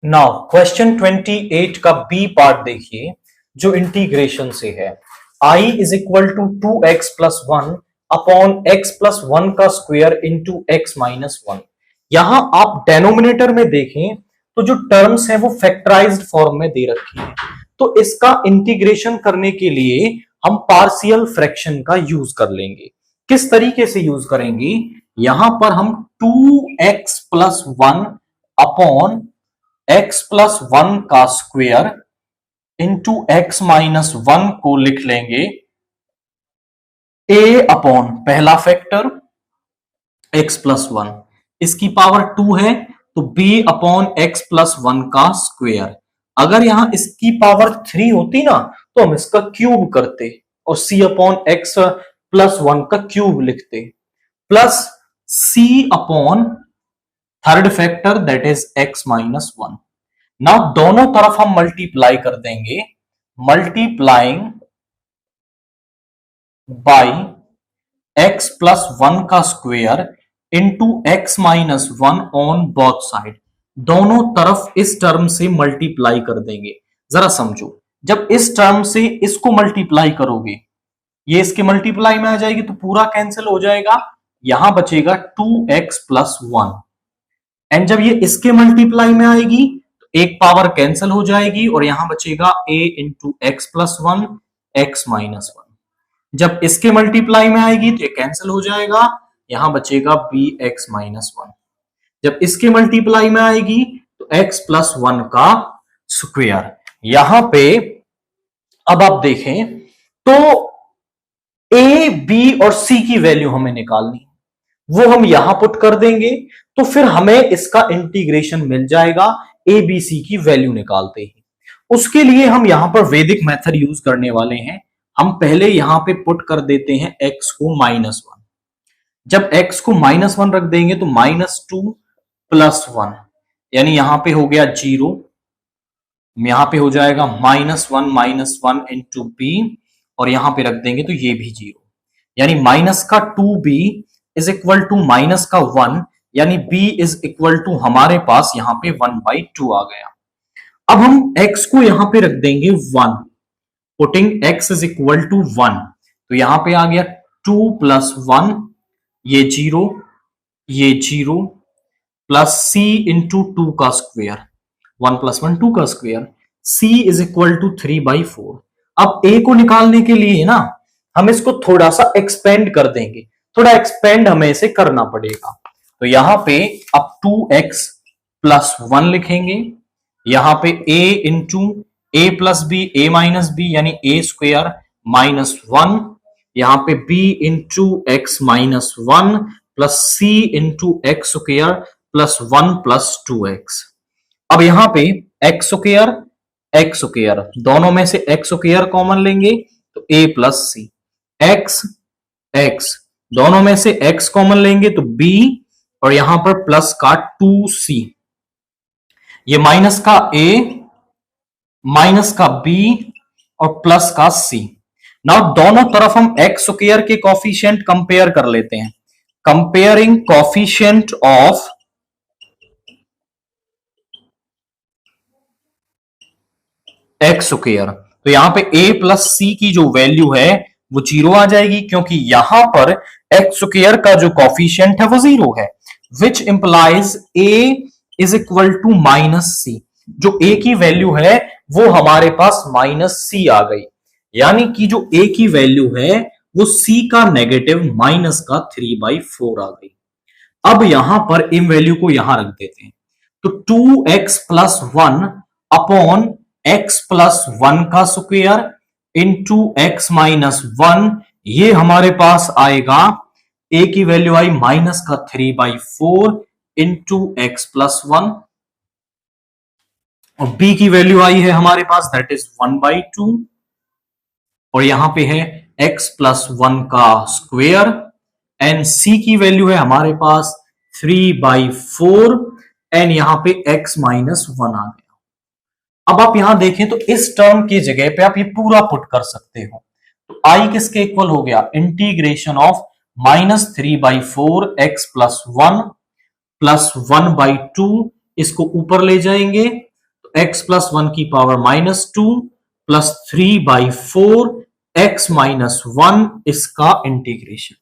Now question 28 का B part देखिए जो इंटीग्रेशन से है। I is equal to 2x+1 upon x+1 का स्क्वायर इंटू x-1। यहां आप डेनोमिनेटर में देखें तो जो टर्म्स हैं वो फैक्टराइज्ड फॉर्म में दे रखी है, तो इसका इंटीग्रेशन करने के लिए हम पार्शियल फ्रैक्शन का यूज कर लेंगे। किस तरीके से यूज करेंगे? यहां पर हम 2x+1 अपॉन x+1 का स्क्वायर इंटू x-1 को लिख लेंगे a अपॉन पहला फैक्टर x+1, इसकी पावर 2 है तो b अपॉन x+1 का स्क्वायर। अगर यहां इसकी पावर 3 होती ना तो हम इसका क्यूब करते और c अपॉन x+1 का क्यूब लिखते, plus c upon third factor that is x-1। Now दोनों तरफ हम मल्टीप्लाई कर देंगे, मल्टीप्लाइंग बाई x+1 का square into x-1 on both side. दोनों तरफ इस टर्म से मल्टीप्लाई कर देंगे। जरा समझो, जब इस टर्म से इसको मल्टीप्लाई करोगे, ये इसके मल्टीप्लाई में आ जाएगी तो पूरा कैंसिल हो जाएगा, यहां बचेगा 2x+1। एंड जब ये इसके मल्टीप्लाई में आएगी तो एक पावर कैंसिल हो जाएगी और यहां बचेगा a इंटू x+1 x-1। जब इसके मल्टीप्लाई में आएगी तो ये कैंसिल हो जाएगा, यहां बचेगा b x-1। जब इसके मल्टीप्लाई में आएगी तो x+1 का स्क्वायर। यहां पे अब आप देखें तो a, b और c की वैल्यू हमें निकालनी, वो हम यहां पुट कर देंगे तो फिर हमें इसका इंटीग्रेशन मिल जाएगा ए बी सी की वैल्यू निकालते ही। उसके लिए हम यहां पर वैदिक मेथड यूज करने वाले हैं। हम पहले यहां पे पुट कर देते हैं x को -1। जब x को -1 रख देंगे तो -2 + 1, यानी यहां पे हो गया 0, यहां पे हो जाएगा -1 इंटू b और यहां पे रख देंगे तो ये भी 0, यानी माइनस का 2b is equal to minus का 1, यानी b इज इक्वल टू हमारे पास यहां पे 1/2 आ गया। अब हम x को यहां पे रख देंगे 1, putting x is equal to 1, तो यहां पे आ गया 2 + 1, ये 0, ये 0 प्लस c इंटू 2 का स्क्वायर, 1 + 1 2 का square, c is equal to 3/4। अब a को निकालने के लिए ना हम इसको थोड़ा सा एक्सपेंड कर देंगे, थोड़ा एक्सपेंड हमें इसे करना पड़ेगा। तो यहां पे अब 2x+1 लिखेंगे, यहां पे a into a + b a-b यानी a² -1, यहां पे b into x-1 plus c into x² +1 + 2x। अब यहां पे x² दोनों में से x² कॉमन लेंगे तो a + c, x दोनों में से x कॉमन लेंगे तो b और यहां पर प्लस का 2c, ये माइनस का a माइनस का b और प्लस का c। नाउ दोनों तरफ हम x² के कॉफिशिएंट कंपेयर कर लेते हैं, कंपेयरिंग कॉफिशिएंट ऑफ x²। तो यहां पे a + c की जो वैल्यू है वो 0 आ जाएगी, क्योंकि यहां पर x² का जो कॉफिशिएंट है वो 0 है, which implies a is equal to -c। जो a की वैल्यू है वो हमारे पास -c आ गई, यानी कि जो a की वैल्यू है वो c का नेगेटिव -3/4 आ गई। अब यहां पर इन वैल्यू को यहां रख देते हैं, तो 2x+1 अपॉन x+1 का स्क्वायर इंटू x-1, ये हमारे पास आएगा, a की वैल्यू आई -3/4 इंटू x+1 और b की वैल्यू आई है हमारे पास दैट इज 1/2 और यहां पे है x+1 का स्क्वायर एंड c की वैल्यू है हमारे पास 3/4 एंड यहां पे x-1 आ गया। अब आप यहां देखें तो इस टर्म की जगह पे आप ये पूरा पुट कर सकते हो, तो i किसके इक्वल हो गया, इंटीग्रेशन ऑफ -3/4 x+1 + 1/2, इसको ऊपर ले जाएंगे एक्स प्लस वन की power -2 plus 3/4 x minus one, इसका इंटीग्रेशन।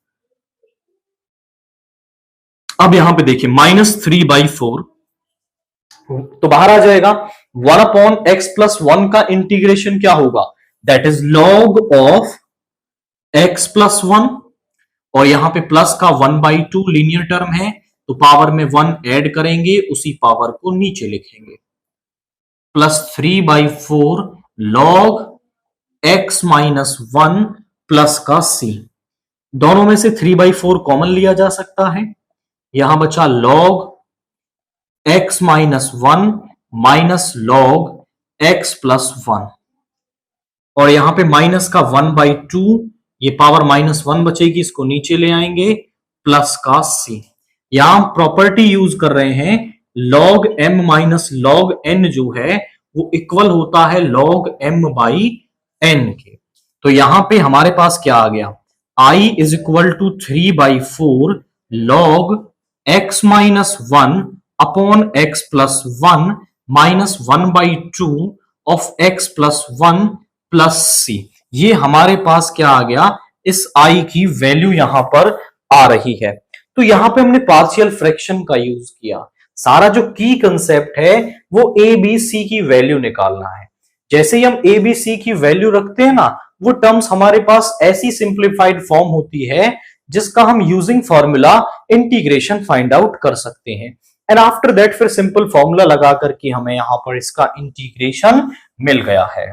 अब यहां पे देखिए -3/4 तो बाहर आ जाएगा। 1/x+1 का इंटीग्रेशन क्या होगा, that is log of x+1, और यहां पे प्लस का 1/2 लीनियर टर्म है तो पावर में 1 ऐड करेंगे, उसी पावर को नीचे लिखेंगे, प्लस 3/4 log x-1 प्लस का c। दोनों में से 3/4 कॉमन लिया जा सकता है, यहां बचा log x-1 minus log x+1, और यहां पे माइनस का 1/2, ये पावर -1 बचेगी, इसको नीचे ले आएंगे, प्लस का c। यहां प्रॉपर्टी यूज कर रहे हैं log m minus log n जो है वो इक्वल होता है log m/n के। तो यहां पे हमारे पास क्या आ गया, I is equal to 3/4 log x-1 upon x+1 minus 1/2 of x+1 plus c। ये हमारे पास क्या आ गया, इस I की वैल्यू यहां पर आ रही है। तो यहां पे हमने पार्शियल फ्रैक्शन का यूज किया। सारा जो की कंसेप्ट है वो ए बी सी की वैल्यू निकालना है। जैसे ही हम ए बी सी की वैल्यू रखते हैं ना, वो टर्म्स हमारे पास ऐसी सिंप्लीफाइड फॉर्म होती है जिसका हम using formula integration find out कर सकते हैं। एंड आफ्टर दैट फिर सिंपल फॉर्मूला लगा करके हमें यहां पर इसका इंटीग्रेशन मिल गया है।